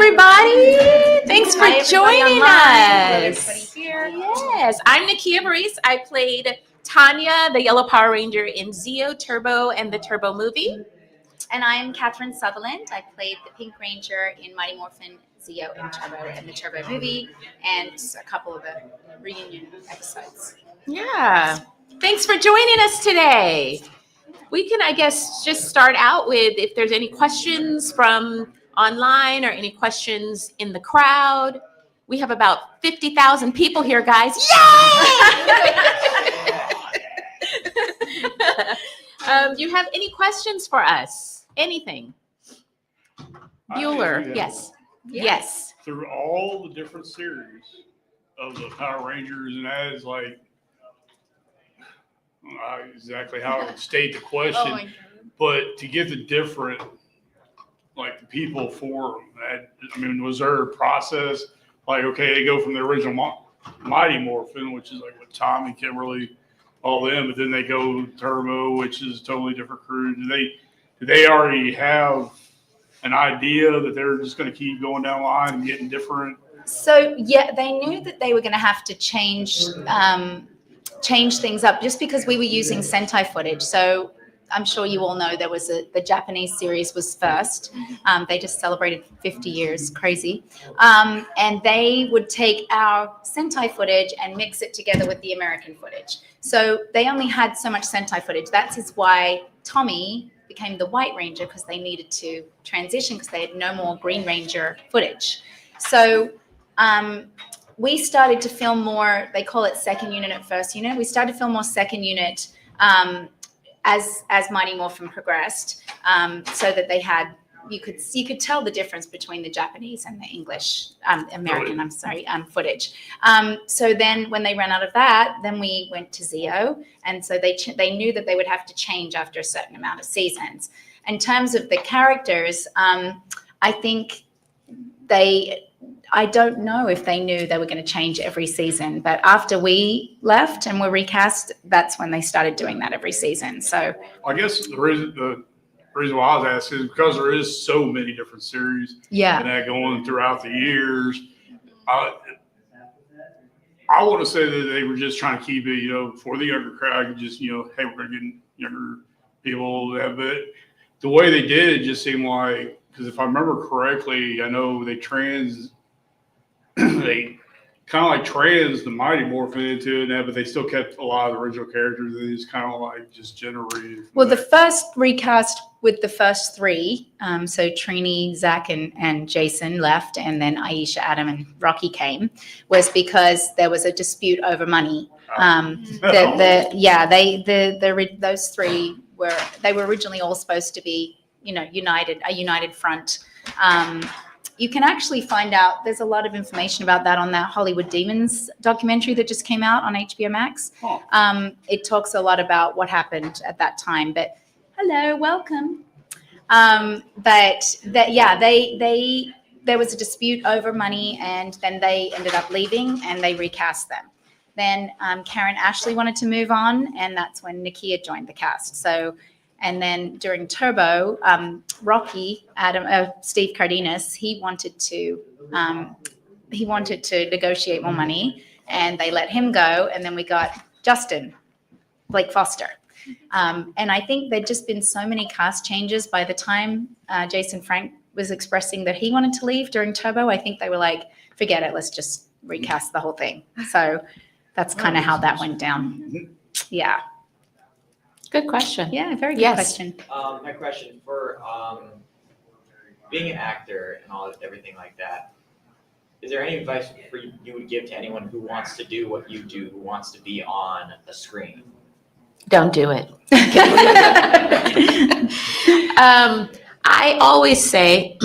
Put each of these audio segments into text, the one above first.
everybody. Thanks for joining us. Everybody here. Yes, I'm Nakia Maurice. I played Tanya, the Yellow Power Ranger in Zeo, Turbo, and the Turbo movie. And I'm Catherine Sutherland. I played the Pink Ranger in Mighty Morphin, Zeo, and Turbo, and the Turbo movie, and a couple of the reunion episodes. Yeah. Thanks for joining us today. We can, I guess, just start out with if there's any questions from online or any questions in the crowd. We have about 50,000 people here, guys. Yay! Do you have any questions for us? Anything? Bueller, yes. Yes. Through all the different series of the Power Rangers, and that is like, I don't know exactly how I would state the question, but to get the different, like the people for them, was there a process? Like, okay, they go from the original Mighty Morphin, which is like with Tommy, Kimberly, all them, but then they go Turbo, which is a totally different crew. Do they already have an idea that they're just going to keep going down the line and getting different? So yeah, they knew that they were going to have to change things up just because we were using Sentai footage. So I'm sure you all know there was the Japanese series was first. They just celebrated 50 years, crazy. And they would take our Sentai footage and mix it together with the American footage. So they only had so much Sentai footage. That's why Tommy became the White Ranger, because they needed to transition because they had no more Green Ranger footage. So we started to film more, they call it second unit at first unit. We started to film more second unit as Mighty Morphin progressed, so that they had, you could tell the difference between the Japanese and the English, American, footage. So then when they ran out of that, then we went to Zeo. And so they knew that they would have to change after a certain amount of seasons. In terms of the characters, I think I don't know if they knew they were going to change every season, but after we left and were recast, that's when they started doing that every season. So I guess the reason why I was asking is because there is so many different series and that going throughout the years. I want to say that they were just trying to keep it, for the younger crowd, just, hey, we're going to get younger people. But the way they did it just seemed like, because if I remember correctly, I know they kind of like trans the Mighty Morphin into it, but they still kept a lot of the original characters. They just kind of like just generated. Well, the first recast with the first three, so Trini, Zach, and Jason left, and then Aisha, Adam, and Rocky came, was because there was a dispute over money. Those three were originally all supposed to be, a united front. You can actually find out, there's a lot of information about that on that Hollywood Demons documentary that just came out on HBO Max. It talks a lot about what happened at that time, but hello, welcome. There was a dispute over money, and then they ended up leaving and they recast them. Then Karen Ashley wanted to move on, and that's when Nakia joined the cast. So, and then during Turbo, Rocky, Steve Cardenas, he wanted to negotiate more money, and they let him go. And then we got Justin, Blake Foster. And I think there'd just been so many cast changes by the time Jason Frank was expressing that he wanted to leave during Turbo. I think they were like, forget it, let's just recast the whole thing. So that's kind of how that went down. Yeah. Good question. Yeah, very good question. My question for being an actor and everything like that, is there any advice you would give to anyone who wants to do what you do, who wants to be on a screen? Don't do it. I always say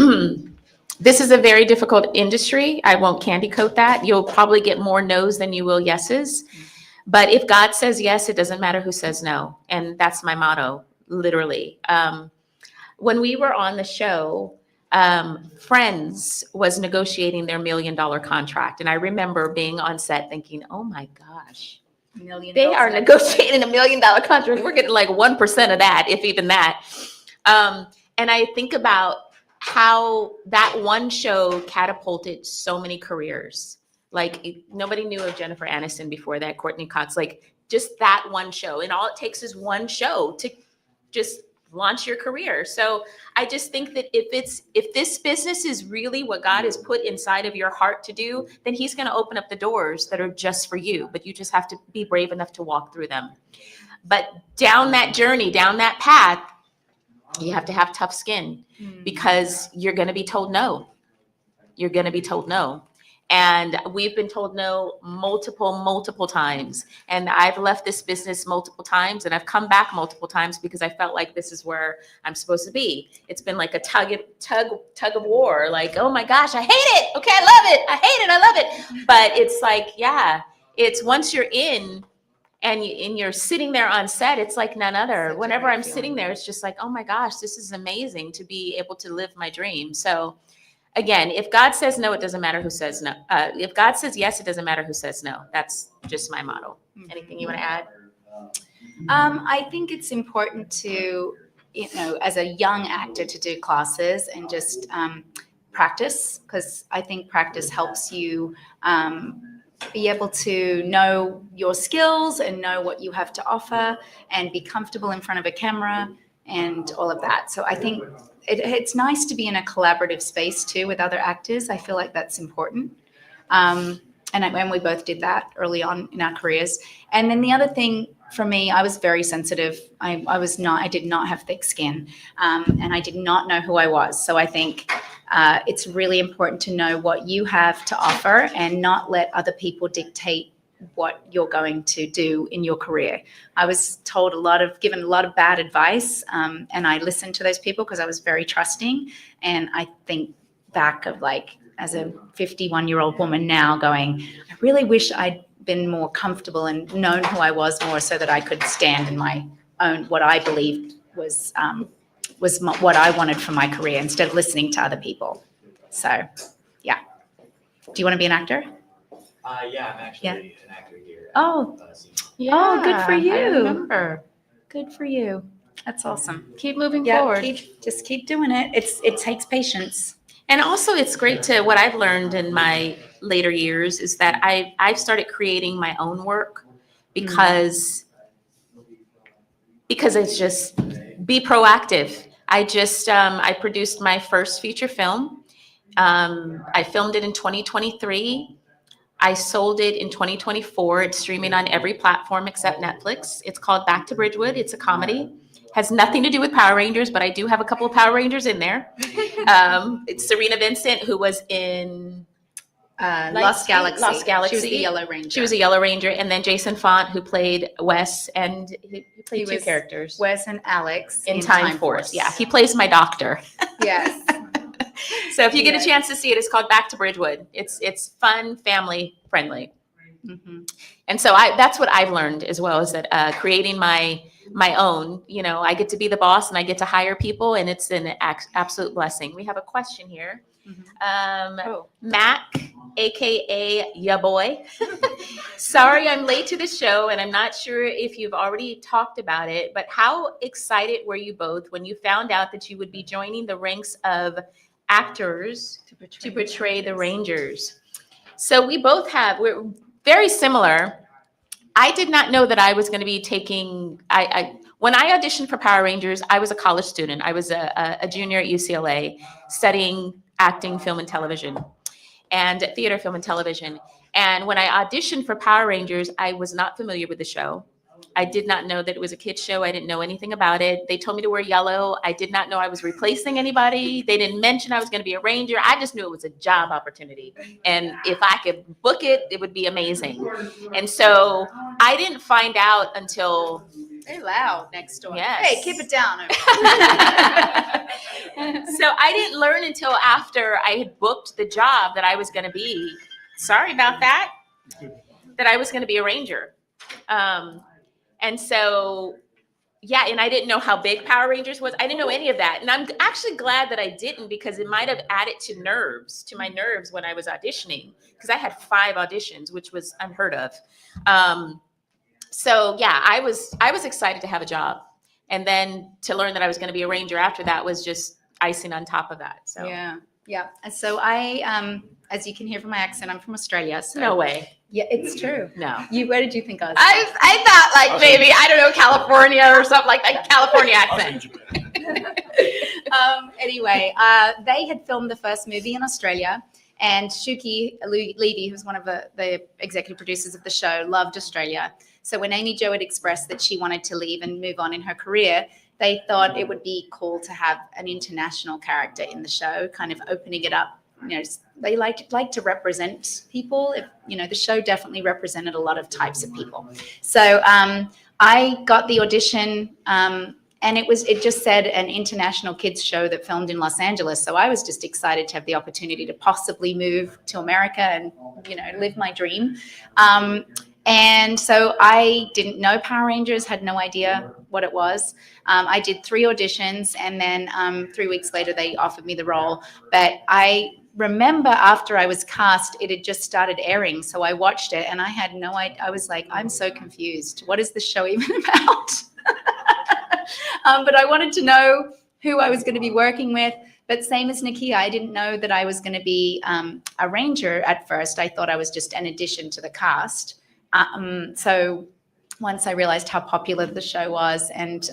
this is a very difficult industry. I won't candy coat that. You'll probably get more no's than you will yeses. But if God says yes, it doesn't matter who says no. And that's my motto, literally. When we were on the show, Friends was negotiating their $1 million contract. And I remember being on set thinking, oh my gosh, they are negotiating $1 million contract. We're getting like 1% of that, if even that. And I think about how that one show catapulted so many careers. Like nobody knew of Jennifer Aniston before that, Courtney Cox, like just that one show. And all it takes is one show to just launch your career. So I just think that if this business is really what God has put inside of your heart to do, then he's going to open up the doors that are just for you, but you just have to be brave enough to walk through them. But down that journey, down that path, you have to have tough skin because you're going to be told no. You're going to be told no. And we've been told no multiple times. And I've left this business multiple times and I've come back multiple times because I felt like this is where I'm supposed to be. It's been like a tug of war. Like, oh my gosh, I hate it. Okay, I love it. I hate it. I love it. But it's like, yeah, it's once you're in and you're sitting there on set, it's like none other. Whenever I'm sitting there, it's just like, oh my gosh, this is amazing to be able to live my dream. So again, if God says no, it doesn't matter who says no. If God says yes, it doesn't matter who says no. That's just my motto. Anything you want to add? I think it's important to, as a young actor, to do classes and just practice, because I think practice helps you be able to know your skills and know what you have to offer and be comfortable in front of a camera and all of that. So I think it's nice to be in a collaborative space too with other actors. I feel like that's important. And we both did that early on in our careers. And then the other thing for me, I was very sensitive. I did not have thick skin, and I did not know who I was. So I think it's really important to know what you have to offer and not let other people dictate what you're going to do in your career. I was given a lot of bad advice, and I listened to those people because I was very trusting. And I think back of like, as a 51-year-old woman now going, I really wish I'd been more comfortable and known who I was more so that I could stand in my own, what I believed was what I wanted for my career instead of listening to other people. So, yeah. Do you want to be an actor? Yeah, I'm actually an actor here. Oh. Yeah, Oh, good for you. I remember. Good for you. That's awesome. Keep moving Yeah, forward. just keep doing it. It takes patience. And also it's great what I've learned in my later years is that I've started creating my own work because it's just be proactive. I produced my first feature film. I filmed it in 2023. I sold it in 2024. It's streaming on every platform except Netflix. It's called Back to Bridgewood. It's a comedy. Has nothing to do with Power Rangers, but I do have a couple of Power Rangers in there. It's Serena Vincent, who was in Lost Galaxy. Lost Galaxy. She was the Yellow Ranger. She was a Yellow Ranger. And then Jason Font, who played Wes, and he played two characters. Wes and Alex in Time Force. Yeah, he plays my doctor. Yes. So if you get a chance to see it, it's called Back to Bridgewood. It's fun, family friendly. Mm-hmm. And so that's what I've learned as well, is that creating my own, I get to be the boss and I get to hire people, and it's an absolute blessing. We have a question here. Mm-hmm. Mac, AKA ya boy. Sorry, I'm late to the show and I'm not sure if you've already talked about it, but how excited were you both when you found out that you would be joining the ranks of actors to portray the Rangers? So we're very similar. I did not know that I was going to be taking, when I auditioned for Power Rangers, I was a college student. I was a junior at UCLA studying acting, film, and television, and theater, film, and television. And when I auditioned for Power Rangers, I was not familiar with the show. I did not know that it was a kid's show. I didn't know anything about it. They told me to wear yellow. I did not know I was replacing anybody. They didn't mention I was going to be a ranger. I just knew it was a job opportunity. And if I could book it, it would be amazing. And so I didn't find out until... Very loud next door. Yes. Hey, keep it down. So I didn't learn until after I had booked the job that I was going to be, sorry about that, that I was going to be a ranger. And so, yeah, and I didn't know how big Power Rangers was. I didn't know any of that. And I'm actually glad that I didn't, because it might have added to my nerves when I was auditioning, because I had 5 auditions, which was unheard of. So yeah, I was excited to have a job. And then to learn that I was going to be a ranger after that was just icing on top of that. So Yeah. And so I, as you can hear from my accent, I'm from Australia. So no way. Yeah, it's true. No. Where did you think I was? I thought like maybe, I don't know, California or something like that. California I was accent. in Japan. Anyway, they had filmed the first movie in Australia, and Shuki Levy, who's one of the executive producers of the show, loved Australia. So when Amy Jo had expressed that she wanted to leave and move on in her career, they thought it would be cool to have an international character in the show, kind of opening it up. You know, they like to represent people. The show definitely represented a lot of types of people. So I got the audition, and it just said an international kids show that filmed in Los Angeles. So I was just excited to have the opportunity to possibly move to America and live my dream. And so I didn't know Power Rangers, had no idea what it was. I did 3 auditions, and then 3 weeks later they offered me the role. But I remember after I was cast, it had just started airing. So I watched it and I had no idea. I was like, I'm so confused. What is this show even about? But I wanted to know who I was going to be working with. But same as Nakia, I didn't know that I was going to be a ranger at first. I thought I was just an addition to the cast. So once I realized how popular the show was and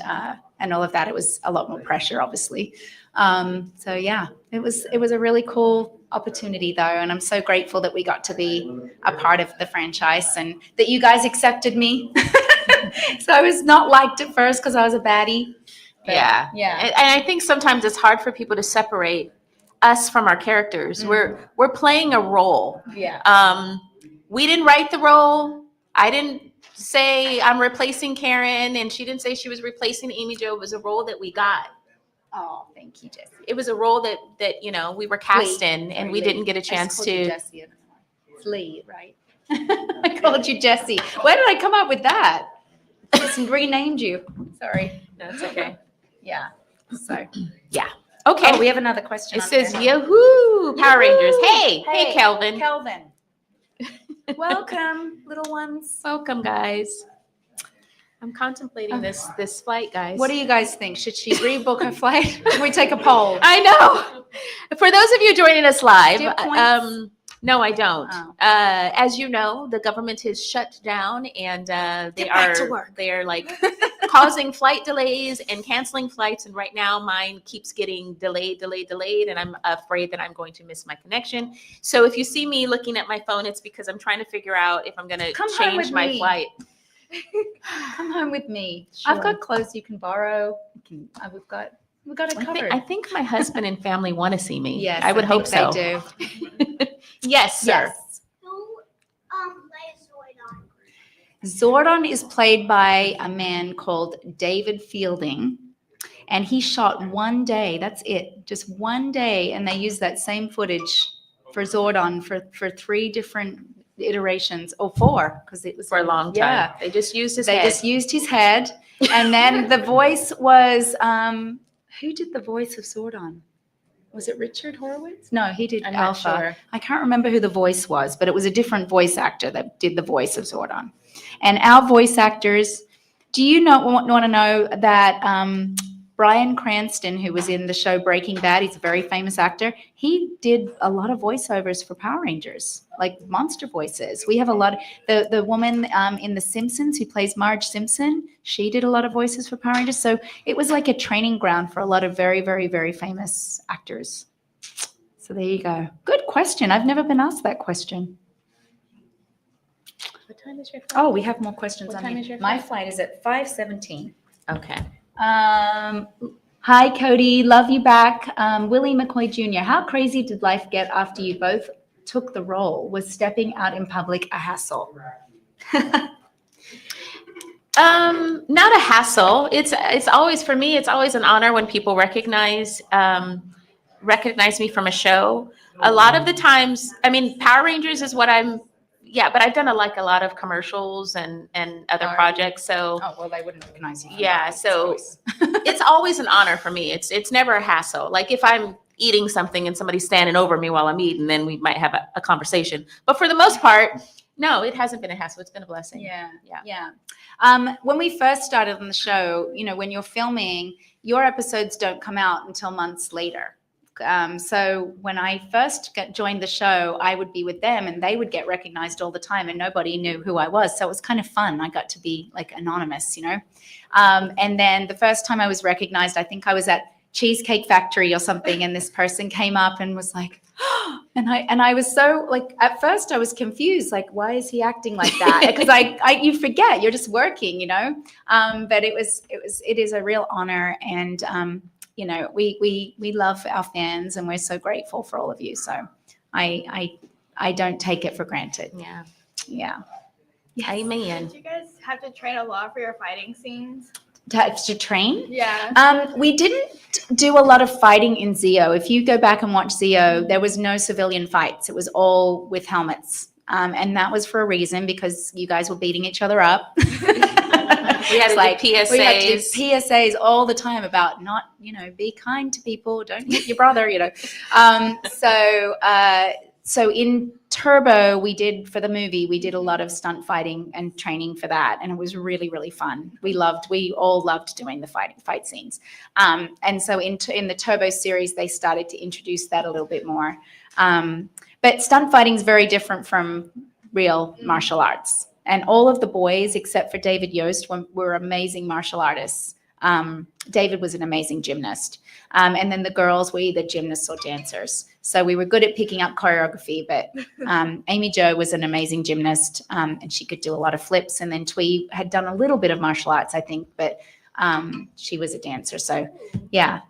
all of that, it was a lot more pressure, obviously. So yeah, it was a really cool opportunity though. And I'm so grateful that we got to be a part of the franchise and that you guys accepted me. So I was not liked at first because I was a baddie. Yeah. And I think sometimes it's hard for people to separate us from our characters. Mm. We're playing a role. Yeah. We didn't write the role. I didn't say I'm replacing Karen, and she didn't say she was replacing Amy Jo. It was a role that we got. Oh, thank you, Jessie. It was a role that we were cast in, and we didn't get a chance I just called you to. Jessie. It's Lee, right? I called you Jessie. Where did I come up with that? Just renamed you. Sorry. No, it's okay. Yeah. So. Yeah. Okay. Oh, we have another question. It on says, there. Yahoo! Power Rangers. Yahoo! Hey, Kelvin. Kelvin. Welcome, little ones. Welcome, guys. I'm contemplating this flight, guys. What do you guys think? Should she rebook her flight? Can we take a poll? I know. For those of you joining us live, Do you have points? no, I don't. Oh. As you know, the government has shut down, and they Get back to work. they are like causing flight delays and canceling flights. And right now, mine keeps getting delayed, and I'm afraid that I'm going to miss my connection. So if you see me looking at my phone, it's because I'm trying to figure out if I'm going to Come home change with my me. flight. Come home with me. Sure. I've got clothes you can borrow. We've got it covered. I think my husband and family want to see me. Yes, I would hope so. They do. Yes, sir. Yes. Zordon is played by a man called David Fielding, and he shot one day. That's it, just one day, and they used that same footage for Zordon for 3 different iterations, or 4, because it was For a long time. Yeah, They just used his they head. just used his head, and then the voice was who did the voice of Zordon? Was it Richard Horowitz? No, he did I'm not Alpha. sure. I can't remember who the voice was, but it was a different voice actor that did the voice of Zordon. And our voice actors, do you want to know that Bryan Cranston, who was in the show Breaking Bad, he's a very famous actor, he did a lot of voiceovers for Power Rangers, like monster voices. We have a lot. The woman in The Simpsons who plays Marge Simpson, she did a lot of voices for Power Rangers. So it was like a training ground for a lot of very, very, very famous actors. So there you go. Good question. I've never been asked that question. What time is your flight? Oh, we have more questions What on time here. is your My flight? flight is at 5:17. Okay. Hi, Cody. Love you back. Willie McCoy Jr. How crazy did life get after you both took the role? Was stepping out in public a hassle? Not a hassle. It's always, for me, it's always an honor when people recognize me from a show. A lot of the times, I mean, Power Rangers is what but I've done a lot of commercials and other Alright. projects. So Oh, well, they wouldn't recognize you. from Yeah, that so- voice. it's always an honor for me. It's never a hassle. Like if I'm eating something and somebody's standing over me while I'm eating, then we might have a conversation. But for the most part, no, it hasn't been a hassle. It's been a blessing. Yeah. Yeah. When we first started on the show, when you're filming, your episodes don't come out until months later. So when I first joined the show, I would be with them and they would get recognized all the time and nobody knew who I was. So it was kind of fun. I got to be like anonymous, you know. And then the first time I was recognized, I think I was at Cheesecake Factory or something, and this person came up and was like, and I was so like, at first I was confused, like, why is he acting like that? Because you forget, you're just working, you know. But it is a real honor, and you know, we love our fans, and we're so grateful for all of you. So I don't take it for granted. Yeah. Yeah. Yes. Amen. Did you guys have to train a lot for your fighting scenes? To train? Yeah. We didn't do a lot of fighting in Zio. If you go back and watch Zio, there was no civilian fights. It was all with helmets. And that was for a reason, because you guys were beating each other up. We had to do PSAs. We had to do PSAs all the time about not, you know, be kind to people, don't hit your brother, you know. So in Turbo, for the movie, we did a lot of stunt fighting and training for that, and it was really, really fun. We all loved doing the fight scenes. And so in the Turbo series, they started to introduce that a little bit more. But stunt fighting is very different from real martial arts. And all of the boys, except for David Yost, were amazing martial artists. David was an amazing gymnast. And then the girls were either gymnasts or dancers. So we were good at picking up choreography, but Amy Jo was an amazing gymnast, and she could do a lot of flips. And then Twee had done a little bit of martial arts, I think, but she was a dancer. So yeah,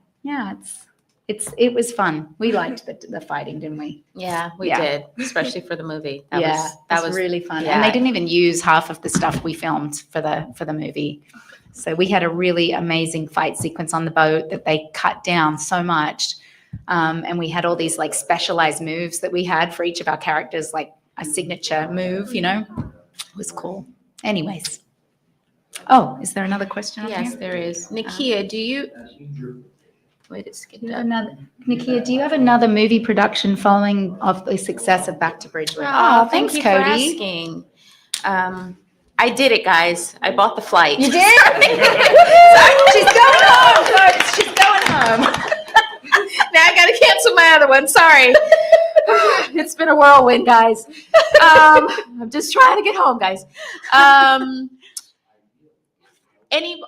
it was fun. We liked the fighting, didn't we? Yeah, we Yeah. did, especially for the movie. That was really fun. yeah. And they didn't even use half of the stuff we filmed for the movie. So we had a really amazing fight sequence on the boat that they cut down so much. And we had all these like specialized moves that we had for each of our characters, like a signature move, you know. It was cool. Anyways. Oh, is there another question? Yes, there is. Nakia, do you? Wait, it's skipped up. Nakia, do you have another movie production following of the success of Back to Bridgewood? Oh, thanks, thank you Cody. for asking. I did it, guys. I bought the flight. You did? She's going home, folks. She's going home. Now I got to cancel my other one. Sorry. It's been a whirlwind, guys. I'm just trying to get home, guys.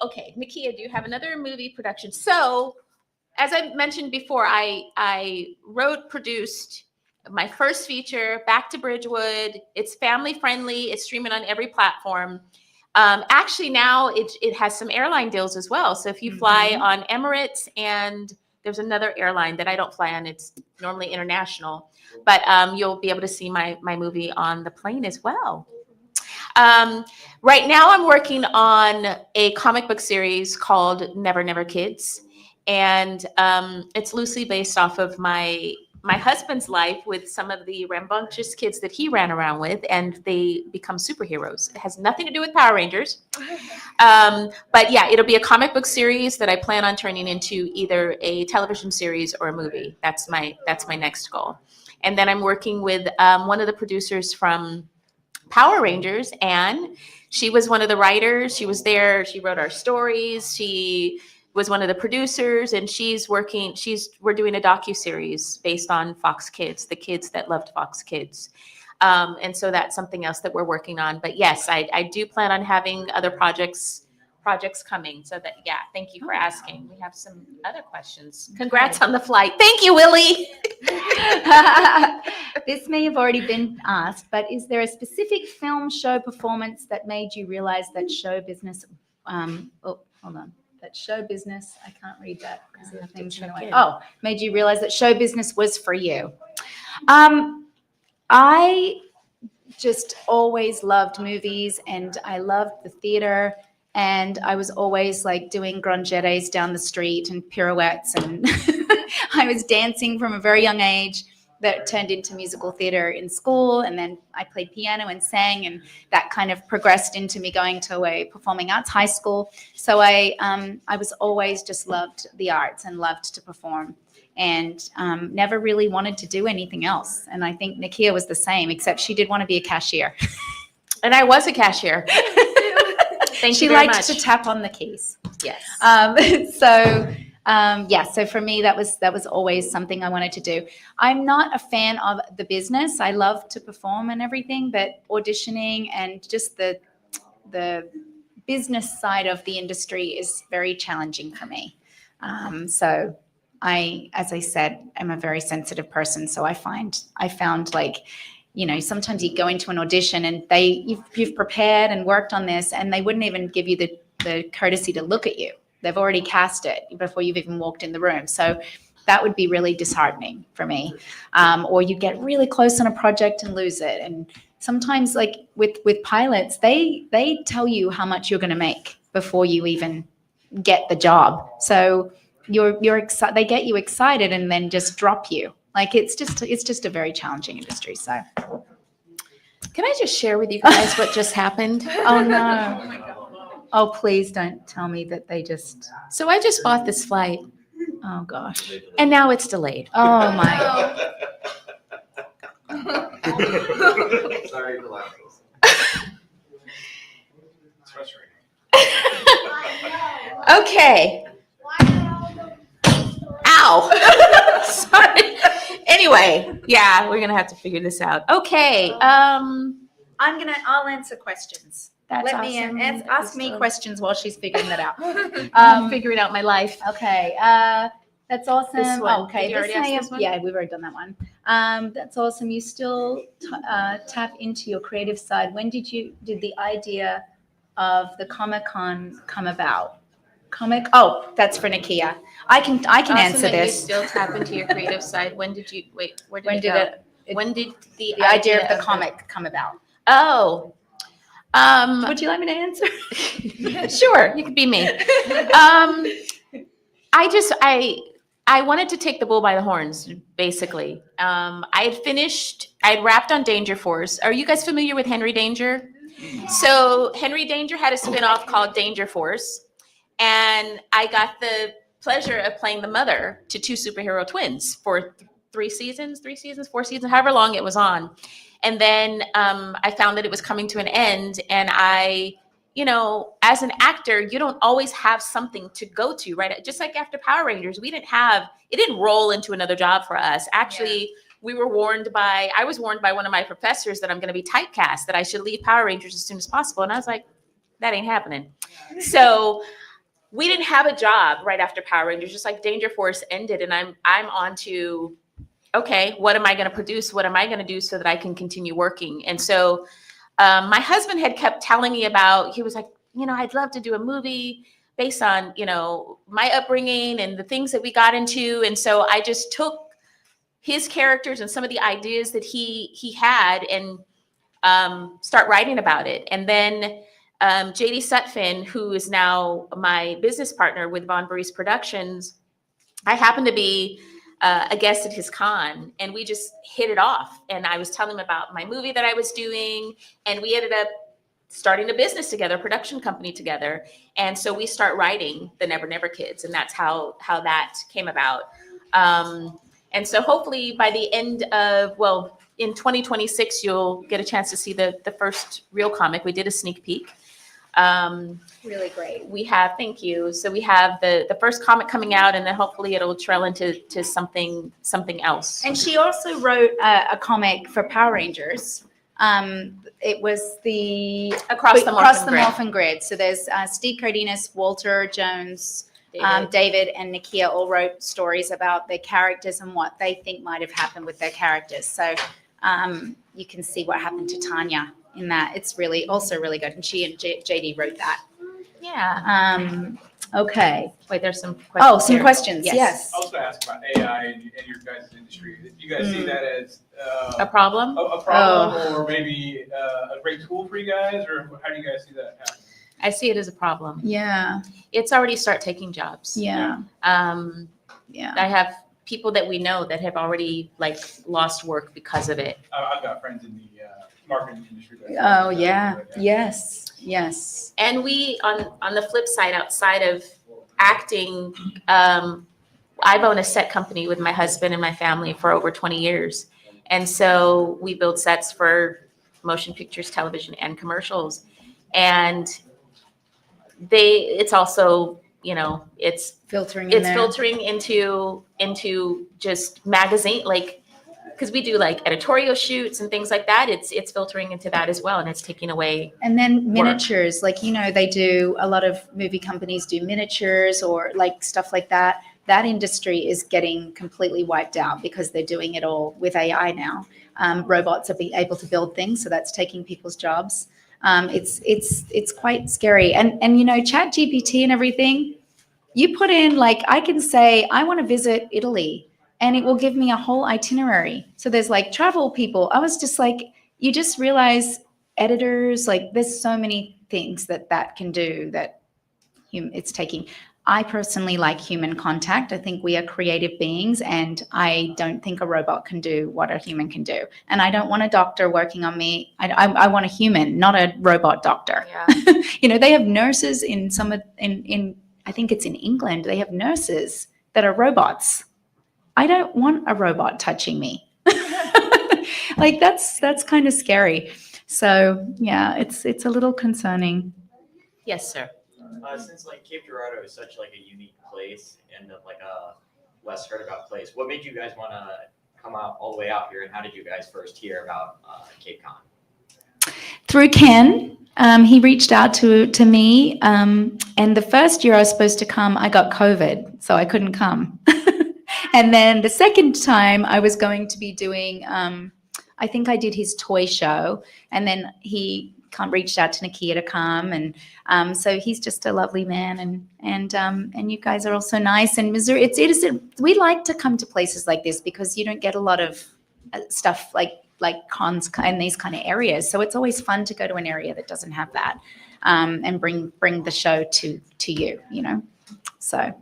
Okay, Nakia, do you have another movie production? So, as I mentioned before, I wrote, produced my first feature, Back to Bridgewood. It's family friendly. It's streaming on every platform. Actually, now it has some airline deals as well. So if you fly on Emirates, and there's another airline that I don't fly on, it's normally international, but you'll be able to see my movie on the plane as well. Right now, I'm working on a comic book series called Never Never Kids. And it's loosely based off of my husband's life with some of the rambunctious kids that he ran around with, and they become superheroes. It has nothing to do with Power Rangers. But yeah, it'll be a comic book series that I plan on turning into either a television series or a movie. That's my next goal. And then I'm working with one of the producers from Power Rangers, Anne. She was one of the writers. She was there. She wrote our stories. She was one of the producers, and we're doing a docuseries based on Fox Kids, the kids that loved Fox Kids. And so that's something else that we're working on. But yes, I do plan on having other projects coming. So that, yeah, thank you for asking. We have some other questions. Congrats on the flight. Thank you, Willie. This may have already been asked, but is there a specific film show performance that made you realize that show business, that show business, I can't read that because the thing's going away. Oh, made you realize that show business was for you? I just always loved movies, and I loved the theater, and I was always like doing grangettes down the street and pirouettes, and I was dancing from a very young age. That turned into musical theater in school, and then I played piano and sang, and that kind of progressed into me going to a performing arts high school. So I was always just loved the arts and loved to perform, and never really wanted to do anything else. And I think Nakia was the same, except she did want to be a cashier. And I was a cashier. Thank She you very liked much. to tap on the keys. Yes. So for me, that was always something I wanted to do. I'm not a fan of the business. I love to perform and everything, but auditioning and just the business side of the industry is very challenging for me. So as I said, I'm a very sensitive person. So I found like, sometimes you go into an audition and you've prepared and worked on this, and they wouldn't even give you the courtesy to look at you. They've already cast it before you've even walked in the room. So that would be really disheartening for me. Or you get really close on a project and lose it. And sometimes, like with pilots, they tell you how much you're going to make before you even get the job. So you're excited. They get you excited and then just drop you. Like it's just a very challenging industry. So Can I just share with you guys what just happened? oh no. Oh, please don't tell me that they just. So I just bought this flight, Oh gosh. and now it's delayed. Oh my. Sorry to laugh. It's frustrating. Okay. Ow. Sorry. Anyway, yeah, we're gonna have to figure this out. Okay. I'll answer questions. That's Let me awesome. ask me questions while she's figuring that out. I'm figuring out my life. Okay. That's awesome. This one. Oh, okay. Did you already ask this one? Yeah, we've already done that one. That's awesome. You still tap into your creative side. When did the idea of the Comic-Con come about? Oh, that's for Nakia. I can answer You this. still tap into your creative side. When did you wait? Where did When it did go? it? When did the The idea of the comic come about? Oh. Would you like me to answer? Sure, you could be me. I wanted to take the bull by the horns, basically. I'd wrapped on Danger Force. Are you guys familiar with Henry Danger? So Henry Danger had a spinoff called Danger Force, and I got the pleasure of playing the mother to two superhero twins for 4 seasons, however long it was on. And then I found that it was coming to an end, and as an actor, you don't always have something to go to, right? Just like after Power Rangers, it didn't roll into another job for us. Actually, I was warned by one of my professors that I'm going to be typecast, that I should leave Power Rangers as soon as possible. And I was like, that ain't happening. So we didn't have a job right after Power Rangers, just like Danger Force ended. And I'm on to, okay, what am I going to produce? What am I going to do so that I can continue working? And so my husband had kept telling me he was like, I'd love to do a movie based on, my upbringing and the things that we got into. And so I just took his characters and some of the ideas that he had and start writing about it. And then JD Sutphin, who is now my business partner with Von Burries Productions, I happened to be a guest at his con, and we just hit it off. And I was telling him about my movie that I was doing, and we ended up starting a business together, a production company together. And so we start writing the Never Never Kids, and that's how that came about. And so hopefully by the end of, in 2026, you'll get a chance to see the first real comic. We did a sneak peek. Really great. Thank you. So we have the first comic coming out, and then hopefully it'll trail into something else. And she also wrote a comic for Power Rangers. It was the Across the Morphin Grid. So there's Steve Cardenas, Walter Jones, David and Nakia all wrote stories about their characters and what they think might have happened with their characters. So you can see what happened to Tanya in that. It's really also really good. And she and JD wrote that. Yeah. Okay. Wait, there's some questions. Oh, some here. questions. Yes. Yes. I was going to ask about AI and your guys' industry. Do you guys see that as A problem? a problem or maybe a great tool for you guys, or how do you guys see that happen? I see it as a problem. Yeah. It's already start taking jobs. Yeah. Yeah. I have people that we know that have already lost work because of it. I've got friends in the marketing industry. Oh yeah. Yes. Yes. And we, on the flip side, outside of acting, I've owned a set company with my husband and my family for over 20 years. And so we build sets for motion pictures, television, and commercials. And it's also it's Filtering in there. filtering into just magazine, like, because we do like editorial shoots and things like that. It's filtering into that as well, and it's taking away. And then miniatures, like, they do, a lot of movie companies do miniatures or like stuff like that. That industry is getting completely wiped out because they're doing it all with AI now. Robots are able to build things, so that's taking people's jobs. It's quite scary. And Chat GPT and everything, you put in, like, I can say, I want to visit Italy, and it will give me a whole itinerary. So there's like travel people. I was just like, you just realize editors, like, there's so many things that can do that it's taking. I personally like human contact. I think we are creative beings, and I don't think a robot can do what a human can do. And I don't want a doctor working on me. I want a human, not a robot doctor. Yeah. They have nurses in I think it's in England. They have nurses that are robots. I don't want a robot touching me. Like, that's kind of scary. So yeah, it's a little concerning. Yes, sir. Since like Cape Girardeau is such like a unique place and like a less heard about place, what made you guys want to come out all the way out here, and how did you guys first hear about CapeCon? Through Ken. He reached out to me, and the first year I was supposed to come, I got COVID, so I couldn't come. And then the second time I was going to be doing, I think I did his toy show, and then he reached out to Nakia to come, and so he's just a lovely man, and you guys are also nice. And Missouri, we like to come to places like this because you don't get a lot of stuff like cons in these kind of areas. So it's always fun to go to an area that doesn't have that, and bring the show to you. So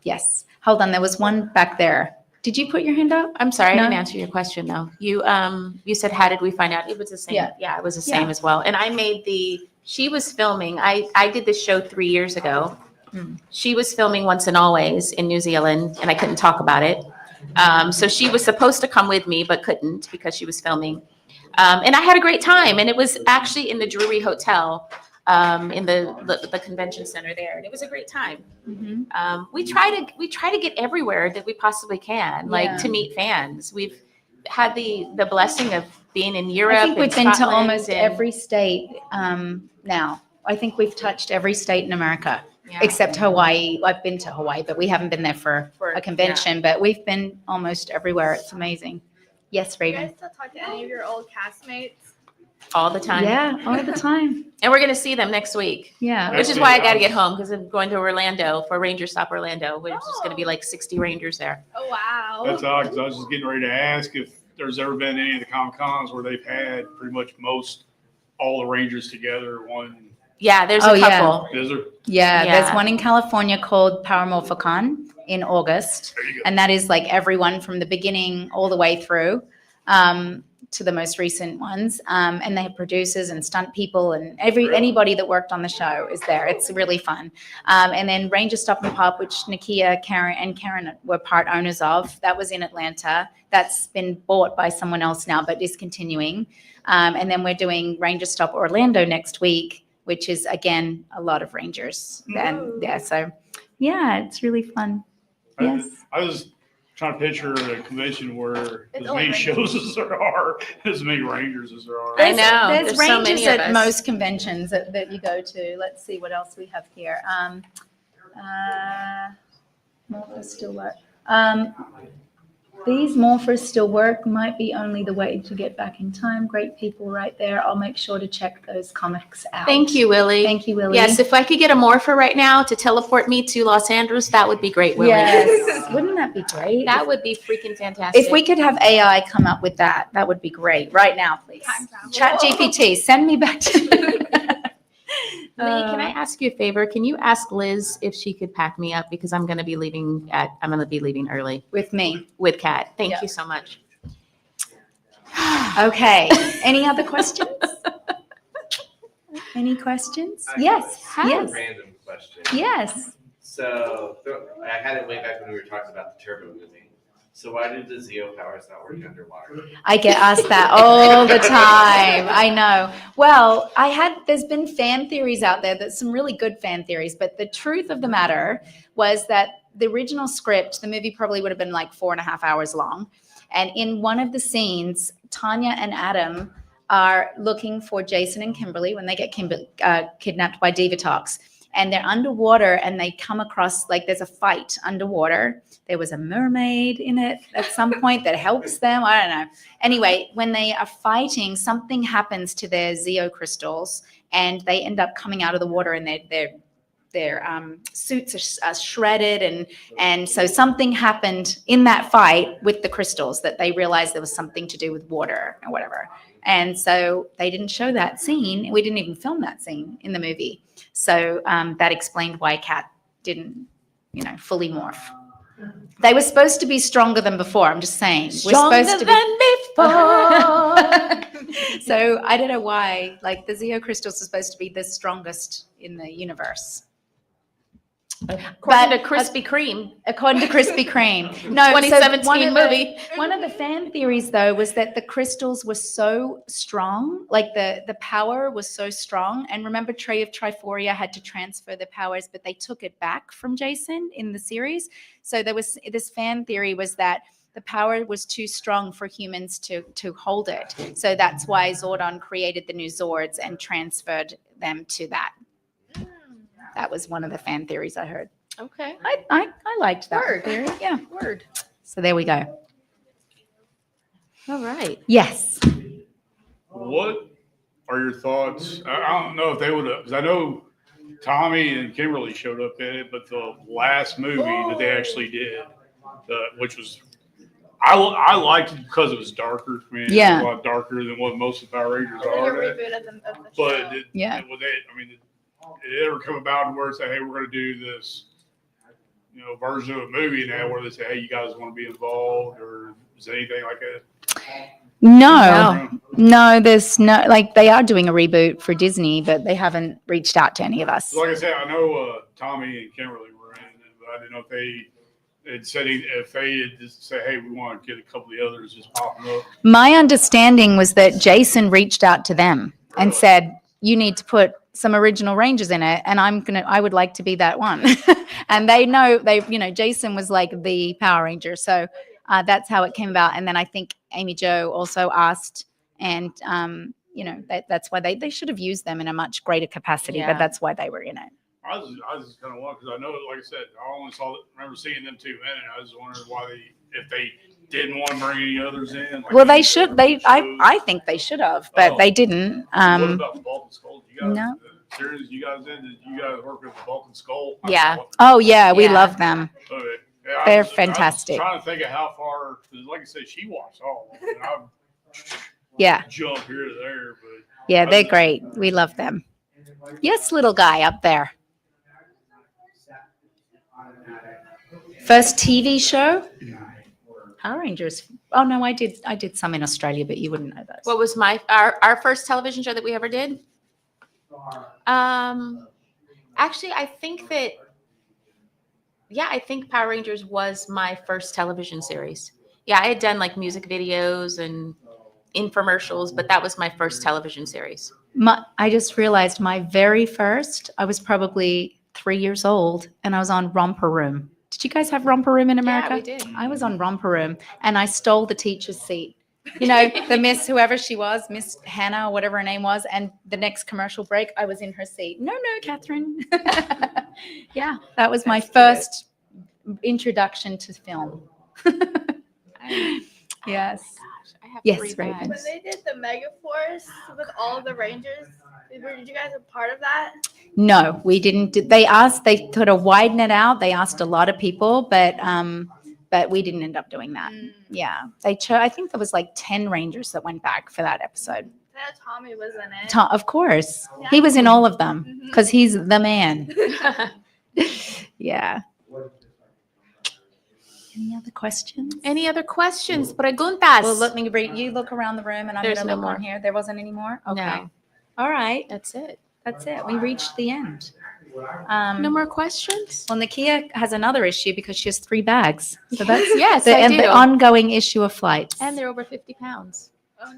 yes. Hold on, there was one back there. Did you put your hand up? I'm sorry, No? I didn't answer your question though. You said, how did we find out? It was the same. Yeah. It was the same Yeah. as well. And I made she was filming. I did this show 3 years ago. She was filming Once and Always in New Zealand, and I couldn't talk about it. So she was supposed to come with me, but couldn't because she was filming. And I had a great time. And it was actually in the Drury Hotel, in the convention center there. And it was a great time. Mm-hmm. We try to get everywhere that we possibly can, like to meet fans. We've had the blessing of being in Europe. I think we've and been to Scotland almost and- every state now. I think we've touched every state in America. Yeah. Except Hawaii. I've been to Hawaii, but we haven't been there for a convention. But we've been almost everywhere. It's amazing. Yes, Do you Raven. guys still talk to any of your old castmates? all the time. Yeah, all the time. And we're going to see them next week, Yeah. which is why I got to get home because I'm going to Orlando for Ranger Stop Orlando, which is going to be like 60 Rangers there. Oh, wow. That's odd, because I was just getting ready to ask if there's ever been any of the Comic Cons where they've had pretty much all the Rangers together one. Yeah, there's Oh, a yeah. couple. Is there? Yeah, Yeah. there's one in California called Paramorphicon in August. There you go. And that is like everyone from the beginning all the way through to the most recent ones. And they have producers and stunt people and anybody that worked on the show is there. It's really fun. And then Ranger Stop and Pop, which Nakia, Karen were part owners of, that was in Atlanta. That's been bought by someone else now, but is continuing. And then we're doing Ranger Stop Orlando next week, which is, again, a lot of Rangers. And yeah, so yeah, it's really fun. Yes. I was trying to picture a convention where It's as only many shows as there are, as many Rangers as there are. I know. There's There's so Rangers many of at us. most conventions that you go to. Let's see what else we have here. Morphers still work. These morphers still work. Might be only the way to get back in time. Great people right there. I'll make sure to check those comics out. Thank you, Willie. Thank you, Willie. Yes, if I could get a morpher right now to teleport me to Los Angeles, that would be great, Willie. Yes. Wouldn't that be great? That would be freaking fantastic. If we could have AI come up with that, that would be great. Right now, please. Time travel. Chat GPT, send me back to. Lee, can I ask you a favor? Can you ask Liz if she could pack me up because I'm going to be leaving early With me. with Kat. Thank Yeah. you so much. Okay. Any other questions? Any questions? Yes. I have Yes. a random question. Yes. So I had it way back when we were talking about the Turbo movie. So why did the Zeo powers not work underwater? I get asked that all the time. I know. Well, there's been fan theories out there, that's some really good fan theories, but the truth of the matter was that the original script, the movie probably would have been like 4.5 hours long. And in one of the scenes, Tanya and Adam are looking for Jason and Kimberly when they get kidnapped by Divatox. And they're underwater and they come across, like, there's a fight underwater. There was a mermaid in it at some point that helps them. I don't know. Anyway, when they are fighting, something happens to their Zeo crystals and they end up coming out of the water and their suits are shredded. And so something happened in that fight with the crystals that they realized there was something to do with water or whatever. And so they didn't show that scene. We didn't even film that scene in the movie. So that explained why Cat didn't, fully morph. They were supposed to be stronger than before. I'm just saying. Stronger than before. So I don't know why. Like, the Zeo crystals are supposed to be the strongest in the universe. According to Krispy Kreme. According to Krispy Kreme. No, 2017 movie. One of the fan theories, though, was that the crystals were so strong, like the power was so strong. And remember, Trey of Triforia had to transfer the powers, but they took it back from Jason in the series. So there was this fan theory was that the power was too strong for humans to hold it. So that's why Zordon created the new Zords and transferred them to that. That was one of the fan theories I heard. Okay. I liked that Word. theory. Yeah. Word. So there we go. All right. Yes. What are your thoughts? I don't know if they would have, because I know Tommy and Kimberly showed up in it, but the last movie that they actually did, which was, I liked it because it was darker. I mean, Yeah. it was a lot darker than what most of the Power Rangers Like a are. reboot of the But show. Yeah. it ever come about where it's like, hey, we're going to do this, version of a movie now where they say, hey, you guys want to be involved, or is there anything like that? No, there's no, like, they are doing a reboot for Disney, but they haven't reached out to any of us. Like I said, I know Tommy and Kimberly were in it, but I didn't know if they had said if they had just say, hey, we want to get a couple of the others just popping up. My understanding was that Jason reached out to them and Really? said, you need to put some original Rangers in it, and I would like to be that one. And Jason was like the Power Ranger. So that's how it came about. And then I think Amy Jo also asked, and that's why they should have used them in a much greater capacity, Yeah. but that's why they were in it. I was just kind of wondering, because I know, like I said, I only remember seeing them 2 minutes. I was wondering if they didn't want to bring any others in. Well, they should. I think they should have, but they didn't. What about the Vulcan Skull? You guys, no. the series you guys in? Did you guys work with the Vulcan Skull? Yeah. Oh yeah, we Yeah. love them. Okay. Yeah, I They're was fantastic. trying to think of how far, because like I said, she watched all of them. And I Yeah, jump here to there, but yeah, they're great. We love them. Yes, little guy up there. First TV show? Power Rangers. Oh no, I did some in Australia, but you wouldn't know those. What was our first television show that we ever did? Actually, I think Power Rangers was my first television series. Yeah, I had done like music videos and infomercials, but that was my first television series. I just realized my very first, I was probably 3 years old, and I was on Romper Room. Did you guys have Romper Room in America? Yeah, we did. I was on Romper Room, and I stole the teacher's seat. The Miss, whoever she was, Miss Hannah, or whatever her name was, and the next commercial break, I was in her seat. No, Catherine. Yeah, that was my first introduction to film. Yes. I have Yes, 3 Raven. bags. When they did the Mega Force with all of the Rangers, did you guys a part of that? No, we didn't. They sort of widened it out. They asked a lot of people, but we didn't end up doing that. Yeah. I think there was like 10 Rangers that went back for that episode. I know Tommy was in it. Of course. He was in all of them because he's the man. Yeah. Any other questions? Any other questions? Preguntas. Well, let me read. You look around the room, and I'm going There's to no look more. on here. There wasn't any more? Okay. No. All right. That's it. That's it. We reached the end. No more questions? Well, Nakia has another issue because she has 3 bags. So that's Yes, the, I and do. the ongoing issue of flights. And they're over 50 pounds. Oh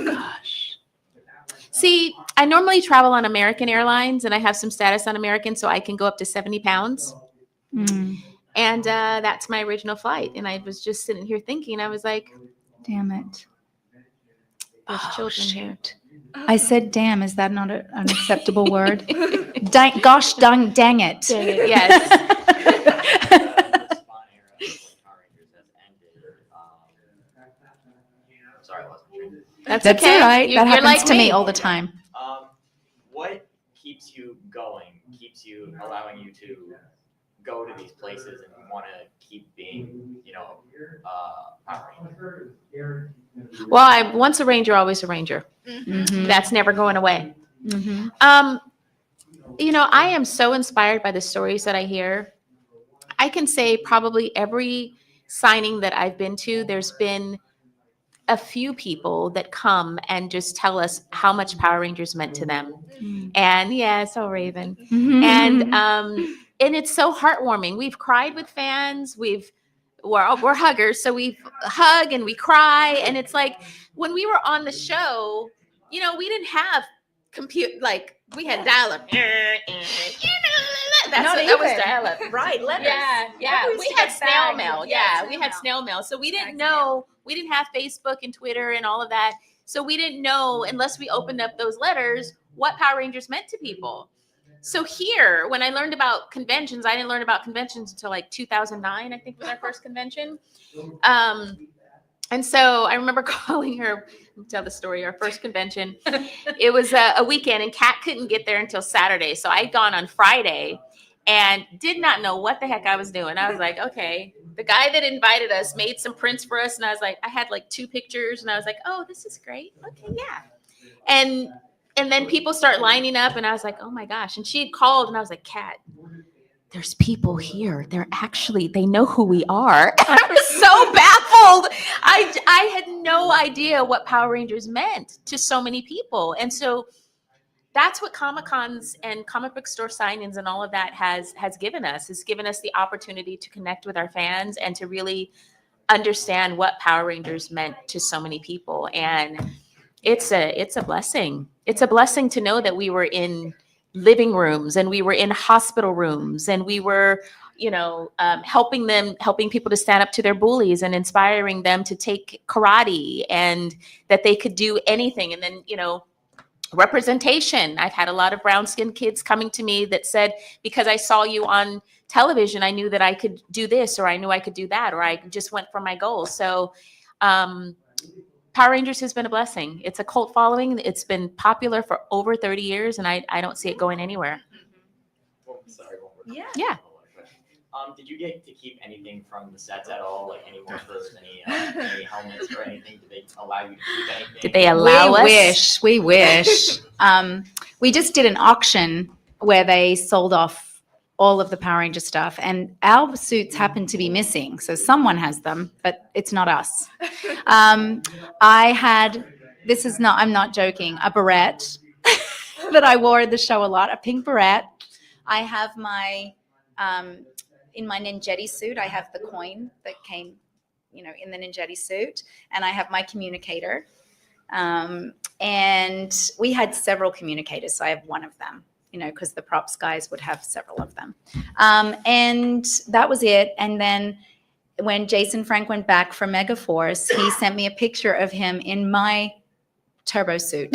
no. gosh. See, I normally travel on American Airlines and I have some status on American, so I can go up to 70 pounds. Mm, And that's my original flight. And I was just sitting here thinking, I was like, damn it. there's Oh, children here. shoot. I said damn. Is that not an acceptable word? Gosh dang it. Dang it, yes. The spawn era of Power Rangers has ended. Sorry, I lost my train. That's That's okay. all right. You- That you're happens like to me me. all the time. What keeps you going? Keeps you allowing you to go to these places and want to keep being, Power Ranger? Well, I once a ranger, always a ranger. Mhm. That's never going away. Mhm. I am so inspired by the stories that I hear. I can say probably every signing that I've been to, there's been a few people that come and just tell us how much Power Rangers meant to them. Mm. And yeah, so Raven. Mhm. And it's so heartwarming. We've cried with fans. We're huggers, so we hug and we cry. And it's like when we were on the show, we didn't have we had dial up. That was dial up, right? Letters. Yeah. Letters We to had get snail back. mail. Yeah, Yeah, snail we had mail. snail mail. So we didn't Fax know. We didn't have Facebook and Twitter and all of that. So we didn't know unless we opened up those letters what Power Rangers meant to people. So here, when I learned about conventions, I didn't learn about conventions until like 2009, I think was our first convention. And so I remember calling her, tell the story, our first convention. It was a weekend and Cat couldn't get there until Saturday. So I'd gone on Friday and did not know what the heck I was doing. I was like, okay. The guy that invited us made some prints for us. And I was like, I had like 2 pictures and I was like, oh, this is great. Okay, yeah. And then people start lining up and I was like, oh my gosh. And she had called and I was like, Cat, there's people here. They know who we are. I was so baffled. I had no idea what Power Rangers meant to so many people. And so that's what Comic-Cons and comic book store signings and all of that has given us, the opportunity to connect with our fans and to really understand what Power Rangers meant to so many people. And it's a blessing. It's a blessing to know that we were in living rooms and we were in hospital rooms and we were, helping people to stand up to their bullies and inspiring them to take karate and that they could do anything. And then, representation. I've had a lot of brown-skinned kids coming to me that said, because I saw you on television, I knew that I could do this, or I knew I could do that, or I just went for my goals. So Power Rangers has been a blessing. It's a cult following. It's been popular for over 30 years, and I don't see it going anywhere. Well, sorry, one more Yeah. Yeah. Did you get to keep anything from the sets at all? Like any morphers, any helmets or anything? Did they allow you to keep anything? Did they allow us? We wish. We just did an auction where they sold off all of the Power Ranger stuff, and our suits happen to be missing. So someone has them, but it's not us. I had, I'm not joking, a beret that I wore at the show a lot, a pink beret. I have my, in my Ninjetti suit, I have the coin that came, in the Ninjetti suit, and I have my communicator. And we had several communicators, so I have one of them, because the props guys would have several of them. And that was it. And then when Jason Frank went back for Megaforce, he sent me a picture of him in my turbo suit.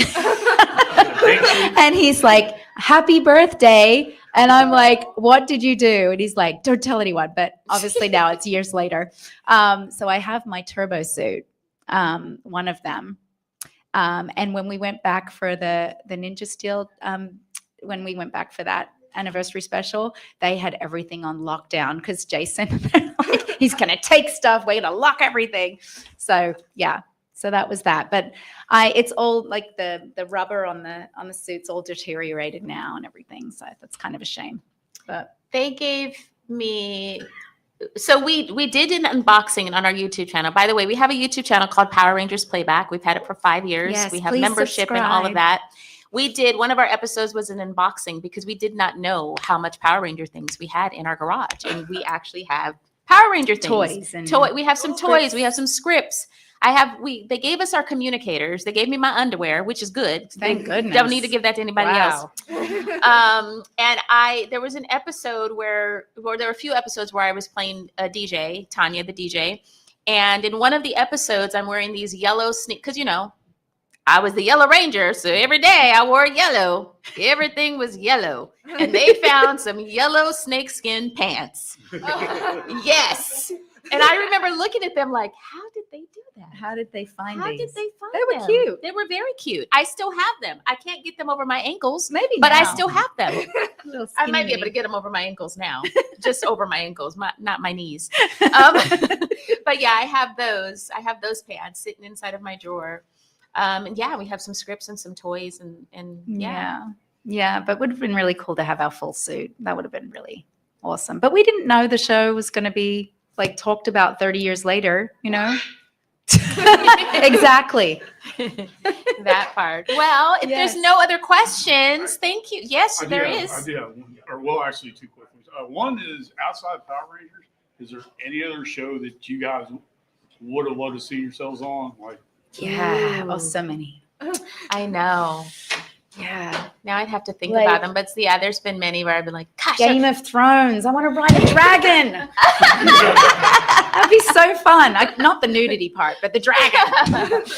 And he's like, happy birthday. And I'm like, what did you do? And he's like, don't tell anyone. But obviously now it's years later. So I have my turbo suit, one of them. And when we went back for the Ninja Steel, when we went back for that anniversary special, they had everything on lockdown because Jason, like, he's going to take stuff. We're going to lock everything. So yeah. So that was that. But it's all like the rubber on the suit's all deteriorated now and everything. So that's kind of a shame. But They gave me, so we did an unboxing on our YouTube channel. By the way, we have a YouTube channel called Power Rangers Playback. We've had it for 5 years. Yes, we have please membership and all of subscribe. that. We did, one of our episodes was an unboxing because we did not know how much Power Ranger things we had in our garage. And we actually have Power Ranger things. Toys and We have some toys. We have some scripts. They gave us our communicators. They gave me my underwear, which is good. Thank goodness. Don't need to give that to anybody else. And there was an episode where there were a few episodes where I was playing a DJ, Tanya, the DJ. And in one of the episodes, I'm wearing these yellow sneakers, because, I was the Yellow Ranger. So every day I wore yellow. Everything was yellow. And they found some yellow snakeskin pants. Yes. And I remember looking at them like, how did they do that? How did they find How these? did they find They were them? cute. They were very cute. I still have them. I can't get them over my ankles, Maybe but I now. still have them. Little I might be skinny able to get them over my ankles now, just over my ankles, not my knees. But yeah, I have those. I have those pants sitting inside of my drawer. And yeah, we have some scripts and some toys and yeah. Yeah, but it would have been really cool to have our full suit. That would have been really awesome. But we didn't know the show was going to be like talked about 30 years later, Exactly. That part. Well, if Yes. there's no other questions, thank you. Yes, I there do is. have one, or well, actually two quick ones. One is outside Power Rangers. Is there any other show that you guys would have loved to see yourselves on? Like, Yeah. Ooh. Oh, so many. I know. Yeah. Now I'd have to think Like- about them. But yeah, there's been many where I've been like, gosh, Game of Thrones. I want to ride a dragon. That'd be so fun. Not the nudity part, but the dragon.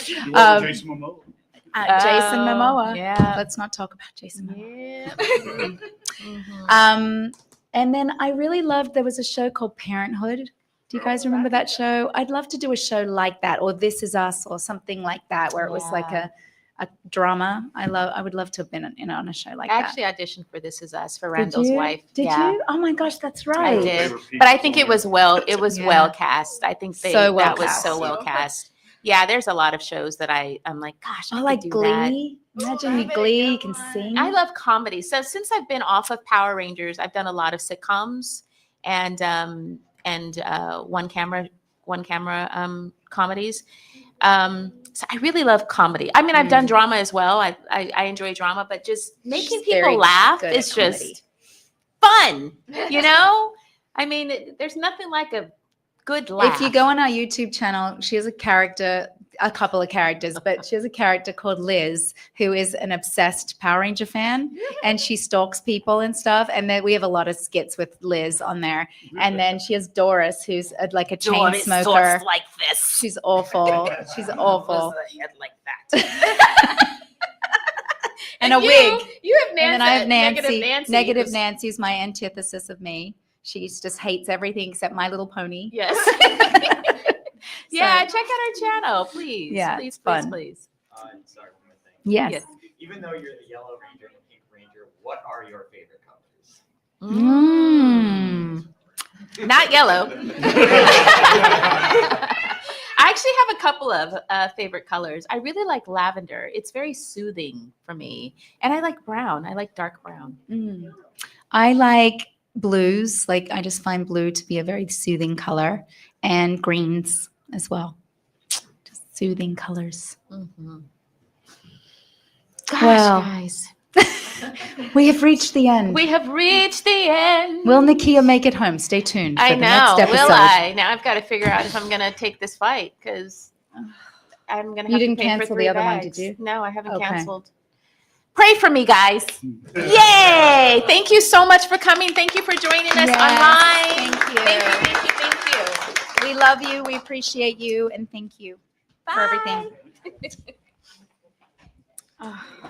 you want Jason Momoa? Jason Momoa. Yeah. Let's not talk about Jason Momoa. Yeah. Mhm. And then I really loved, there was a show called Parenthood. Do you guys remember that show? I'd love to do a show like that, or This Is Us, or something like that, where it was like a drama. I would love to have been on a show like I that. actually auditioned for This Is Us for Did Randall's you? wife. Did Yeah. you? Oh my gosh, that's I right. did. Favorite But I people think on it was well Yeah. cast. I think So well that was cast. so well cast. Yeah, there's a lot of shows that I'm like, gosh, I Oh, could like do that. Glee. Imagine you Glee, you can sing. I love comedy. So since I've been off of Power Rangers, I've done a lot of sitcoms and one camera comedies. So I really love comedy. I mean, I've done drama as well. I enjoy drama, but just making She's very people laugh good at is comedy. just fun. I mean, there's nothing like a good laugh. If you go on our YouTube channel, she has a couple of characters, but she has a character called Liz, who is an obsessed Power Ranger fan, and she stalks people and stuff. And then we have a lot of skits with Liz on there. And then she has Doris, who's like a chain Doris smoker. talks like this. She's awful. She's awful. Like that. And a you, wig. You have Nancy. And then I have Nancy. Negative Nancy. Negative who's- Nancy's my antithesis of me. She just hates everything except My Little Pony. Yes. Yeah, check out our channel, please. Yeah, please, it's please, fun. please. Sorry, one more thing. Yes. Yes. Even though you're the Yellow Ranger and the Pink Ranger, what are your favorite colors? Not yellow. I actually have a couple of favorite colors. I really like lavender. It's very soothing for me. And I like brown. I like dark brown. I like blues. Like I just find blue to be a very soothing color, and greens as well. Just soothing colors. Mm-hmm. Gosh, Well, guys. We have reached the end. We have reached the end. Will Nakia make it home? Stay tuned for I the know. next episode. Will I? Now I've got to figure out if I'm going to take this fight because I'm going to have You didn't to pay cancel for the 3 other one, bags. did you? No, I haven't Okay. canceled. Pray for me, guys. Yay! Thank you so much for coming. Thank you for joining us Yes, online. thank you. Thank you, thank you, thank you. We love you. We appreciate you. And thank you for everything. Bye.